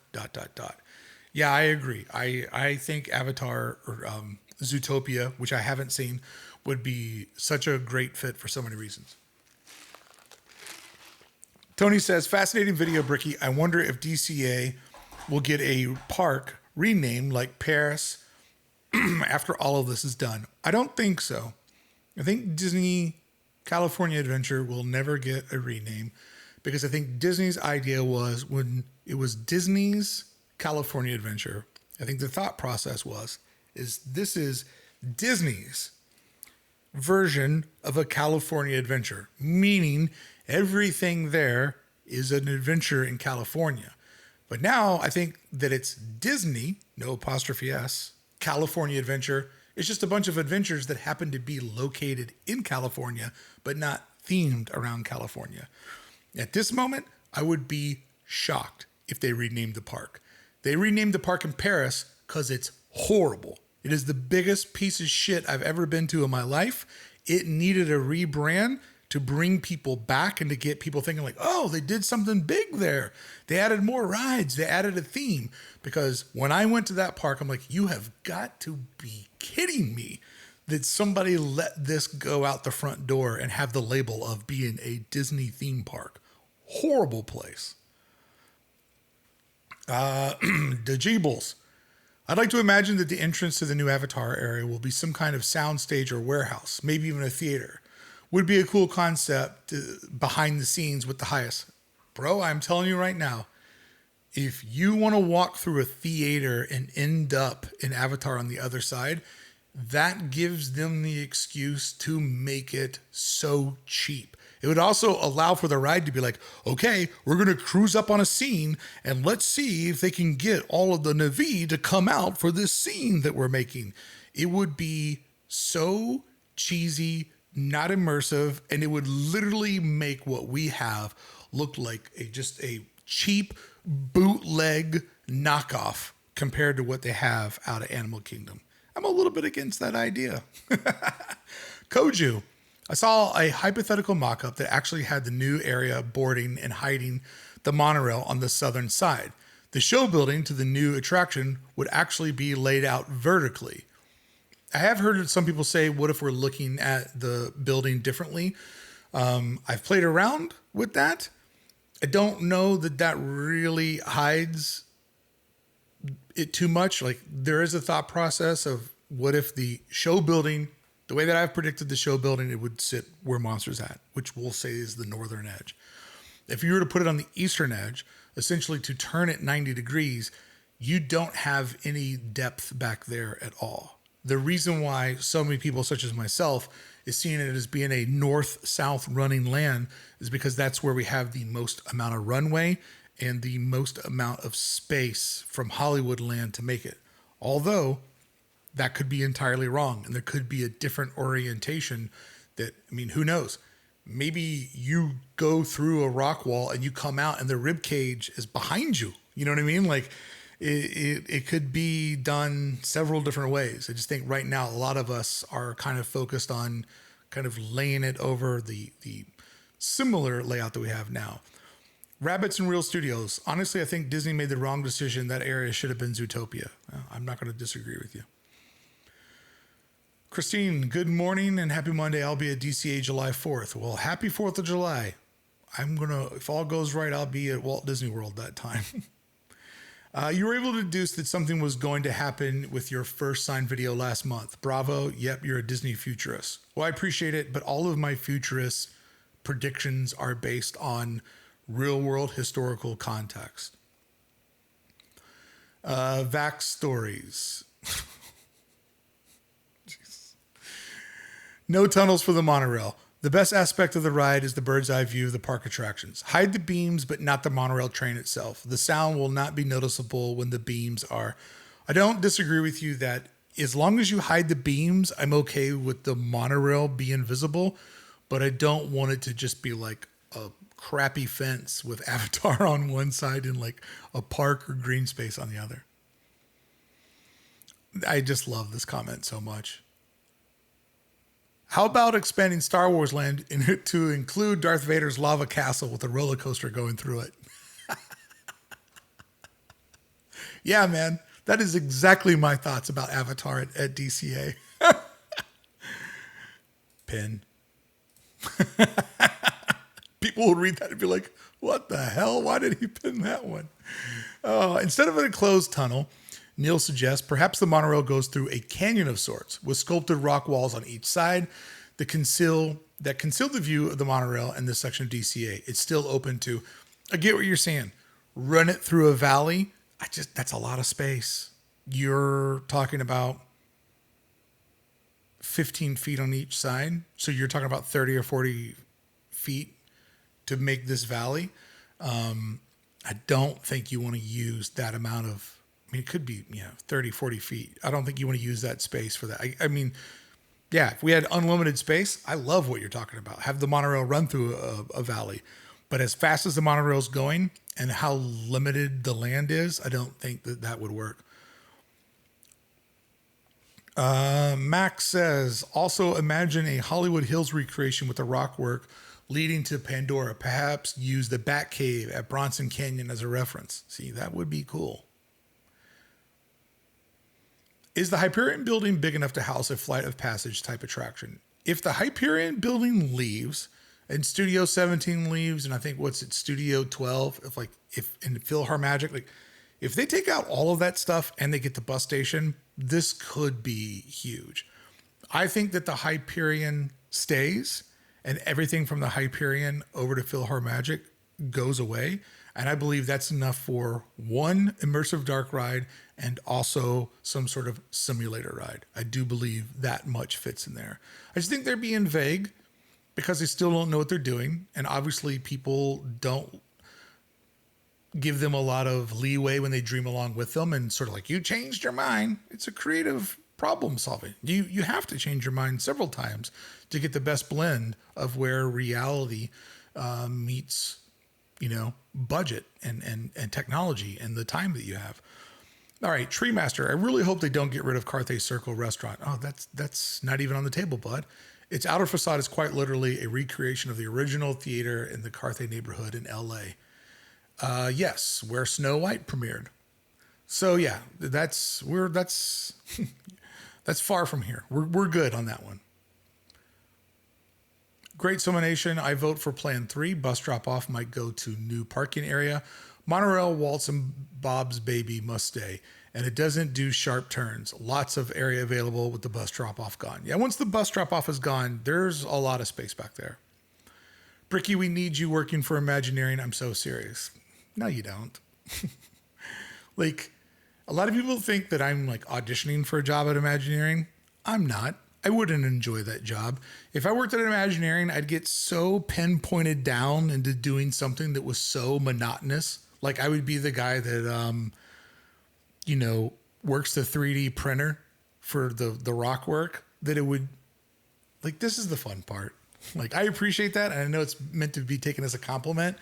Yeah, I agree. I think Avatar or Zootopia, which I haven't seen, would be such a great fit for so many reasons. Tony says, fascinating video, Brickey. I wonder if DCA will get a park renamed like Paris after all of this is done. I don't think so. I think Disney California Adventure will never get a rename, because I think Disney's idea was, when it was Disney's California Adventure, I think the thought process is this is Disney's version of a California Adventure, meaning everything there is an adventure in California. But now I think that it's Disney, no apostrophe S, California Adventure. It's just a bunch of adventures that happen to be located in California, but not themed around California. At this moment, I would be shocked if they renamed the park. They renamed the park in Paris because it's horrible. It is the biggest piece of shit I've ever been to in my life. It needed a rebrand to bring people back and to get people thinking like, oh, they did something big there. They added more rides. They added a theme. Because when I went to that park, I'm like, you have got to be kidding me that somebody let this go out the front door and have the label of being a Disney theme park. Horrible place. The Jeebles. I'd like to imagine that the entrance to the new Avatar area will be some kind of soundstage or warehouse, maybe even a theater. Would be a cool concept behind the scenes with the highest. Bro, I'm telling you right now, if you want to walk through a theater and end up in Avatar on the other side, that gives them the excuse to make it so cheap. It would also allow for the ride to be like, okay, we're going to cruise up on a scene and let's see if they can get all of the Na'vi to come out for this scene that we're making. It would be so cheesy, not immersive, and it would literally make what we have look like just a cheap bootleg knockoff compared to what they have out of Animal Kingdom. I'm a little bit against that idea. Koju. I saw a hypothetical mock-up that actually had the new area boarding and hiding the monorail on the southern side. The show building to the new attraction would actually be laid out vertically. I have heard some people say, what if we're looking at the building differently? I've played around with that. I don't know that that really hides it too much. Like, there is a thought process of what if the show building, the way that I've predicted the show building, it would sit where Monster's at, which we'll say is the northern edge. If you were to put it on the eastern edge, essentially to turn it 90 degrees, you don't have any depth back there at all. The reason why so many people, such as myself, is seeing it as being a north-south running land is because that's where we have the most amount of runway and the most amount of space from Hollywood land to make it. Although that could be entirely wrong, and there could be a different orientation that, I mean, who knows? maybe you go through a rock wall and you come out and the rib cage is behind you. You know what I mean? Like it could be done several different ways. I just think right now a lot of us are kind of focused on kind of laying it over the similar layout that we have now. Rabbits and Real Studios. Honestly, I think Disney made the wrong decision. That area should have been Zootopia. I'm not going to disagree with you. Christine, good morning and happy Monday. I'll be at DCA July 4th. Well, happy 4th of July. If all goes right, I'll be at Walt Disney World that time. You were able to deduce that something was going to happen with your first sign video last month. Bravo. Yep, you're a Disney futurist. Well, I appreciate it, but all of my futurist predictions are based on real world historical context. Vax stories. No tunnels for the monorail. The best aspect of the ride is the bird's eye view of the park attractions. Hide the beams, but not the monorail train itself. The sound will not be noticeable when the beams are. I don't disagree with you that as long as you hide the beams, I'm okay with the monorail being visible, but I don't want it to just be like a crappy fence with Avatar on one side and like a park or green space on the other. I just love this comment so much. How about expanding Star Wars Land to include Darth Vader's lava castle with a roller coaster going through it? Yeah, man. That is exactly my thoughts about Avatar at DCA. Pin. People will read that and be like, what the hell? Why did he pin that one? Instead of an enclosed tunnel, Neil suggests perhaps the monorail goes through a canyon of sorts with sculpted rock walls on each side that conceal the view of the monorail and this section of DCA. It's still open to, I get what you're saying, run it through a valley. That's a lot of space. You're talking about 15 feet on each side. So you're talking about 30 or 40 feet to make this valley. I don't think you want to use that amount of, it could be, 30, 40 feet. I don't think you want to use that space for that. If we had unlimited space, I love what you're talking about. Have the monorail run through a valley. But as fast as the monorail's going and how limited the land is, I don't think that would work. Max says, also imagine a Hollywood Hills recreation with the rock work leading to Pandora. Perhaps use the Batcave at Bronson Canyon as a reference. See, that would be cool. Is the Hyperion building big enough to house a Flight of Passage type attraction? If the Hyperion building leaves and Studio 17 leaves, and I think Studio 12, if PhilharMagic, if they take out all of that stuff and they get the bus station, this could be huge. I think that the Hyperion stays and everything from the Hyperion over to PhilharMagic goes away. And I believe that's enough for one immersive dark ride and also some sort of simulator ride. I do believe that much fits in there. I just think they're being vague because they still don't know what they're doing. And obviously people don't give them a lot of leeway when they dream along with them and sort of like, you changed your mind. It's a creative problem solving. You have to change your mind several times to get the best blend of where reality meets budget and technology and the time that you have. All right, Tree Master. I really hope they don't get rid of Carthay Circle Restaurant. Oh, that's not even on the table, bud. Its outer facade is quite literally a recreation of the original theater in the Carthay neighborhood in LA. Yes, where Snow White premiered. So yeah, that's that's far from here. We're good on that one. Great Summation. I vote for Plan 3. Bus drop-off might go to new parking area. Monorail, Waltz, and Bob's Baby must stay. And it doesn't do sharp turns. Lots of area available with the bus drop-off gone. Yeah, once the bus drop-off is gone, there's a lot of space back there. Brickey, we need you working for Imagineering. I'm so serious. No, you don't. A lot of people think that I'm auditioning for a job at Imagineering. I'm not. I wouldn't enjoy that job. If I worked at Imagineering, I'd get so pinpointed down into doing something that was so monotonous. I would be the guy that, works the 3D printer for the rock work, that it would, this is the fun part. Like, I appreciate that, and I know it's meant to be taken as a compliment,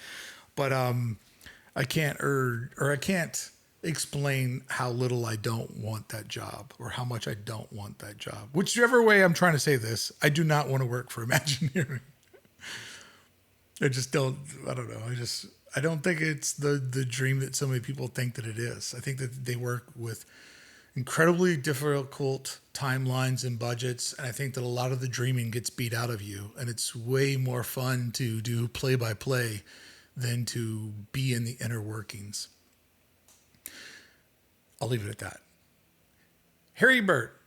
but I can't or I can't explain how little I don't want that job or how much I don't want that job. Whichever way I'm trying to say this, I do not want to work for Imagineering. I just don't. I don't know. I don't think it's the dream that so many people think that it is. I think that they work with incredibly difficult timelines and budgets, and I think that a lot of the dreaming gets beat out of you, and it's way more fun to do play by play than to be in the inner workings. I'll leave it at that. Harry Burt,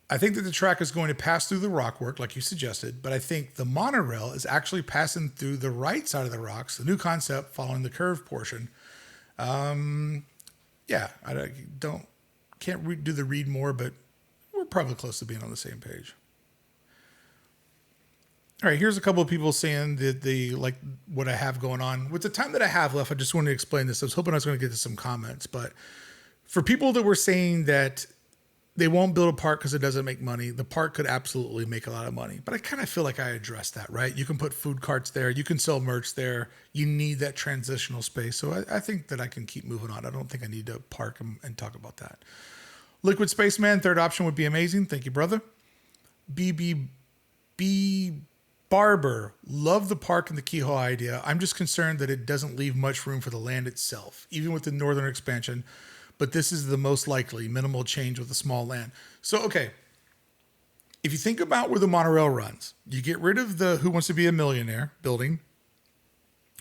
I think that the track is going to pass through the rockwork like you suggested, but I think the monorail is actually passing through the right side of the rocks, the new concept following the curved portion. Yeah, I don't can't do the read more, but we're probably close to being on the same page. All right, here's a couple of people saying that they like what I have going on. With the time that I have left, I just wanted to explain this. I was hoping I was going to get to some comments, but for people that were saying that they won't build a park because it doesn't make money, the park could absolutely make a lot of money. But I kind of feel like I addressed that, right? You can put food carts there. You can sell merch there. You need that transitional space. So I think that I can keep moving on. I don't think I need to park and talk about that. Liquid Spaceman, third option would be amazing. Thank you, brother. BB Barber, love the park and the keyhole idea. I'm just concerned that it doesn't leave much room for the land itself, even with the northern expansion. But this is the most likely minimal change with a small land. So, okay, if you think about where the monorail runs, you get rid of the Who Wants to Be a Millionaire building.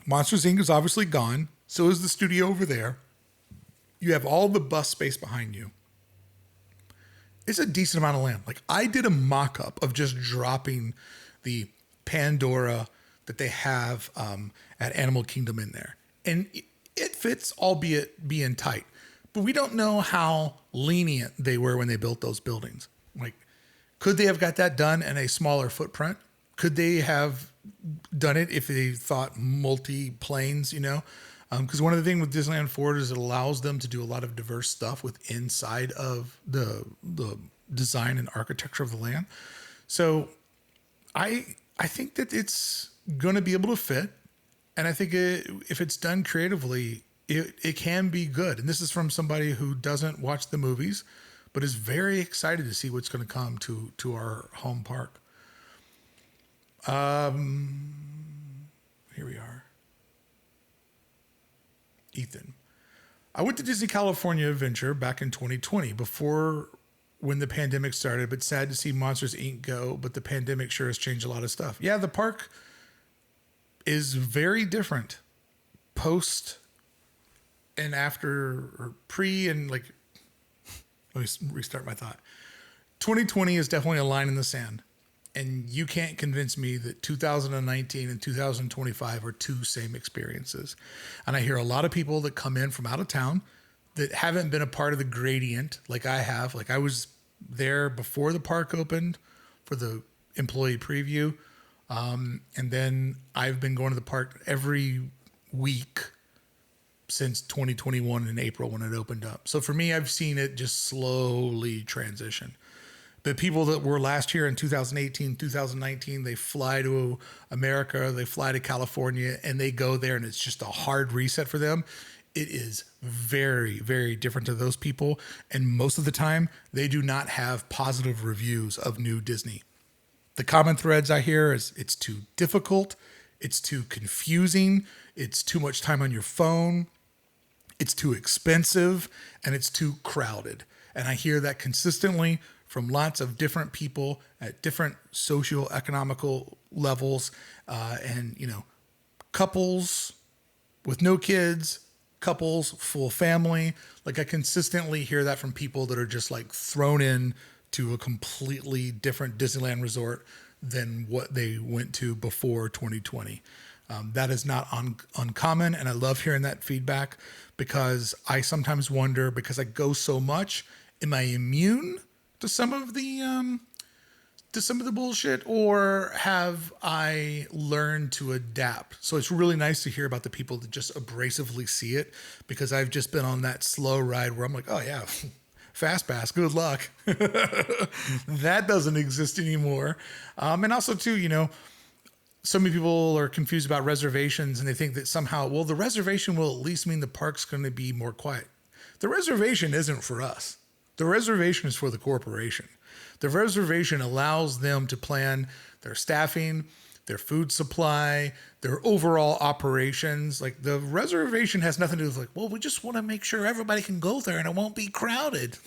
Monsters Inc. is obviously gone. So is the studio over there. You have all the bus space behind you. It's a decent amount of land. Like, I did a mock-up of just dropping the Pandora that they have at Animal Kingdom in there. And it fits, albeit being tight. But we don't know how lenient they were when they built those buildings. Like, could they have got that done in a smaller footprint? Could they have done it if they thought multi-planes, you know? Because one of the things with Disneyland Forward is it allows them to do a lot of diverse stuff with inside of the design and architecture of the land. So I think that it's going to be able to fit. And I think if it's done creatively, it can be good. And this is from somebody who doesn't watch the movies, but is very excited to see what's going to come to our home park. Here we are. Ethan. I went to Disney California Adventure back in 2020 before when the pandemic started, but sad to see Monsters Inc. go, but the pandemic sure has changed a lot of stuff. Yeah, the park is very different post and after, or pre and like, let me restart my thought. 2020 is definitely a line in the sand. And you can't convince me that 2019 and 2025 are two same experiences. And I hear a lot of people that come in from out of town that haven't been a part of the gradient like I have. Like, I was there before the park opened for the employee preview. And then I've been going to the park every week since 2021 in April when it opened up. So for me, I've seen it just slowly transition. The people that were last year in 2018, 2019, they fly to America, they fly to California, and they go there, and it's just a hard reset for them. It is very, very different to those people. And most of the time, they do not have positive reviews of New Disney. The common threads I hear is it's too difficult, it's too confusing, it's too much time on your phone, it's too expensive, and it's too crowded. And I hear that consistently from lots of different people at different socioeconomical levels, and, you know, couples with no kids, couples, full family. Like, I consistently hear that from people that are just like thrown in to a completely different Disneyland Resort than what they went to before 2020. That is not uncommon. And I love hearing that feedback because I sometimes wonder, because I go so much, am I immune to some of the bullshit, or have I learned to adapt? So it's really nice to hear about the people that just abrasively see it, because I've just been on that slow ride where I'm like, oh yeah, fast pass, good luck. That doesn't exist anymore. And also too, you know, So many people are confused about reservations and they think that somehow, well, the reservation will at least mean the park's going to be more quiet. The reservation isn't for us. The reservation is for the corporation. The reservation allows them to plan their staffing, their food supply, their overall operations. Like the reservation has nothing to do with like, well, we just want to make sure everybody can go there and it won't be crowded.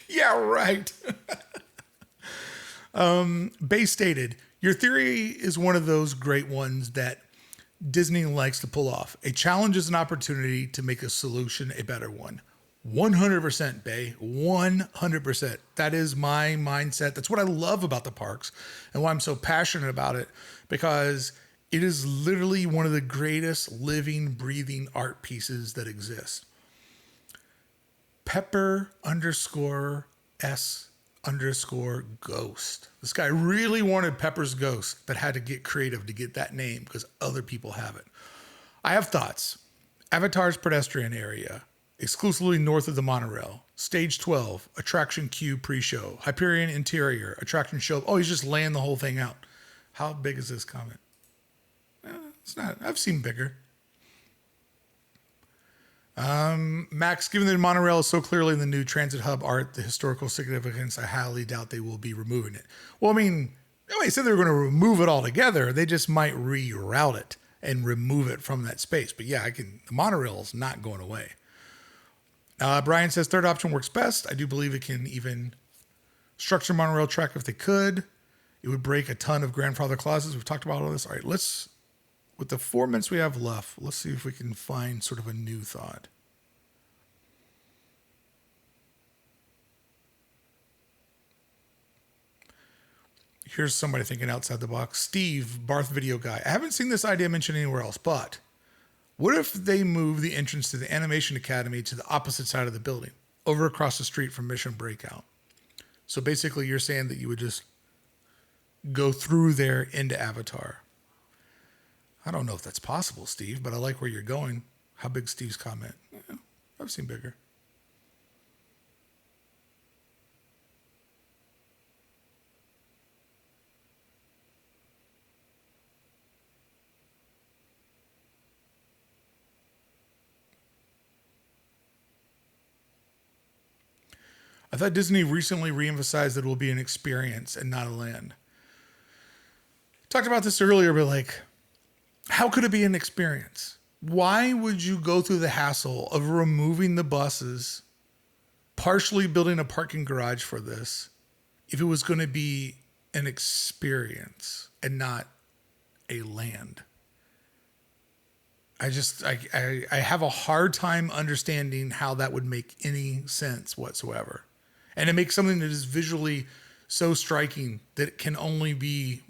Yeah, right. Bay stated, your theory is one of those great ones that Disney likes to pull off. A challenge is an opportunity to make a solution a better one. 100% Bay, 100%. That is my mindset. That's what I love about the parks and why I'm so passionate about it, because it is literally one of the greatest living, breathing art pieces that exist. Pepper_S_ghost. This guy really wanted Pepper's Ghost, but had to get creative to get that name because other people have it. I have thoughts. Avatar's pedestrian area, exclusively north of the monorail. Stage 12, attraction queue pre-show. Hyperion interior, attraction show. Oh, he's just laying the whole thing out. How big is this comment? It's not. I've seen bigger. Max, given that the monorail is so clearly in the new transit hub art, the historical significance, I highly doubt they will be removing it. Well, I mean, nobody said they were going to remove it altogether. They just might reroute it and remove it from that space. But yeah, the monorail is not going away. Brian says third option works best. I do believe it can even structure monorail track if they could. It would break a ton of grandfather clauses. We've talked about all this. All right, with the 4 minutes we have left, let's see if we can find sort of a new thought. Here's somebody thinking outside the box. Steve, Barth video guy. I haven't seen this idea mentioned anywhere else, but what if they move the entrance to the Animation Academy to the opposite side of the building, over across the street from Mission Breakout? So basically you're saying that you would just go through there into Avatar. I don't know if that's possible, Steve, but I like where you're going. How big Steve's comment? Yeah, I've seen bigger. I thought Disney recently reemphasized that it will be an experience and not a land. Talked about this earlier, but like, how could it be an experience? Why would you go through the hassle of removing the buses, partially building a parking garage for this, if it was going to be an experience and not a land? I have a hard time understanding how that would make any sense whatsoever. And it makes something that is visually so striking that it can only be,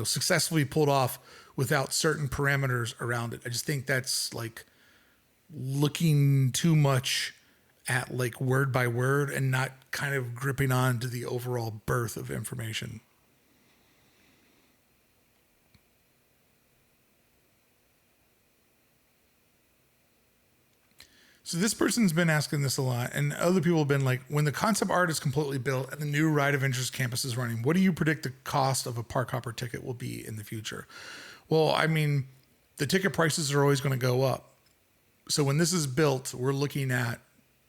successfully pulled off without certain parameters around it. I just think that's like looking too much at like word by word and not kind of gripping on to the overall birth of information. So this person's been asking this a lot, and other people have been like, when the concept art is completely built and the new Ride of Interest campus is running, what do you predict the cost of a park hopper ticket will be in the future? Well, I mean, the ticket prices are always going to go up. So when this is built, we're looking at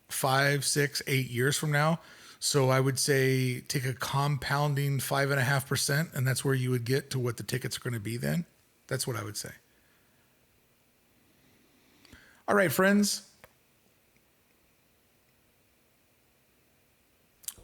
5, 6, 8 years from now. So I would say take a compounding 5.5%, and that's where you would get to what the tickets are going to be then. That's what I would say. All right, friends.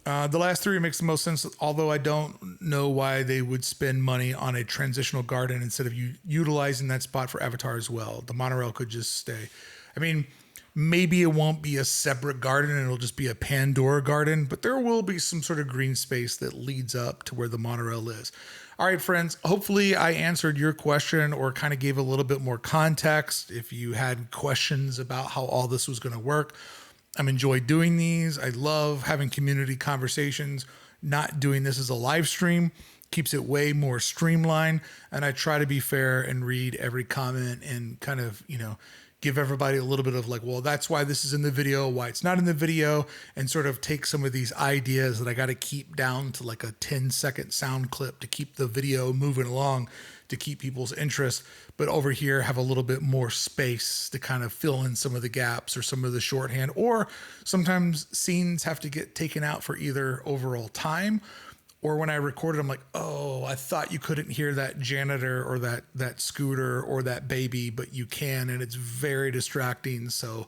The last theory makes the most sense, although I don't know why they would spend money on a transitional garden instead of utilizing that spot for Avatar as well. The monorail could just stay. I mean, maybe it won't be a separate garden and it'll just be a Pandora garden, but there will be some sort of green space that leads up to where the monorail is. All right, friends, hopefully I answered your question or kind of gave a little bit more context. If you had questions about how all this was going to work, I'm enjoying doing these. I love having community conversations. Not doing this as a live stream keeps it way more streamlined. And I try to be fair and read every comment and kind of, give everybody a little bit of like, well, that's why this is in the video, why it's not in the video, and sort of take some of these ideas that I got to keep down to like a 10-second sound clip to keep the video moving along, to keep people's interest. But over here, have a little bit more space to kind of fill in some of the gaps or some of the shorthand, or sometimes scenes have to get taken out for either overall time, or when I recorded, I'm like, oh, I thought you couldn't hear that janitor or that scooter or that baby, but you can, and it's very distracting. So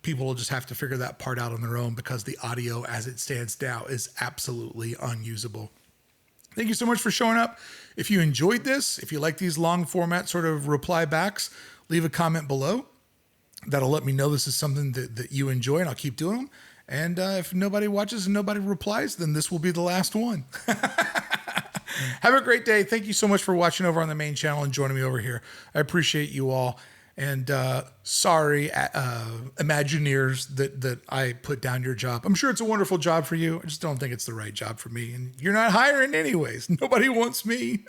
people will just have to figure that part out on their own because the audio as it stands now is absolutely unusable. Thank you so much for showing up. If you enjoyed this, if you like these long format sort of reply backs, leave a comment below. That'll let me know this is something that you enjoy, and I'll keep doing them. And if nobody watches and nobody replies, then this will be the last one. Have a great day. Thank you so much for watching over on the main channel and joining me over here. I appreciate you all. And sorry, Imagineers, that I put down your job. I'm sure it's a wonderful job for you. I just don't think it's the right job for me. And you're not hiring anyways. Nobody wants me.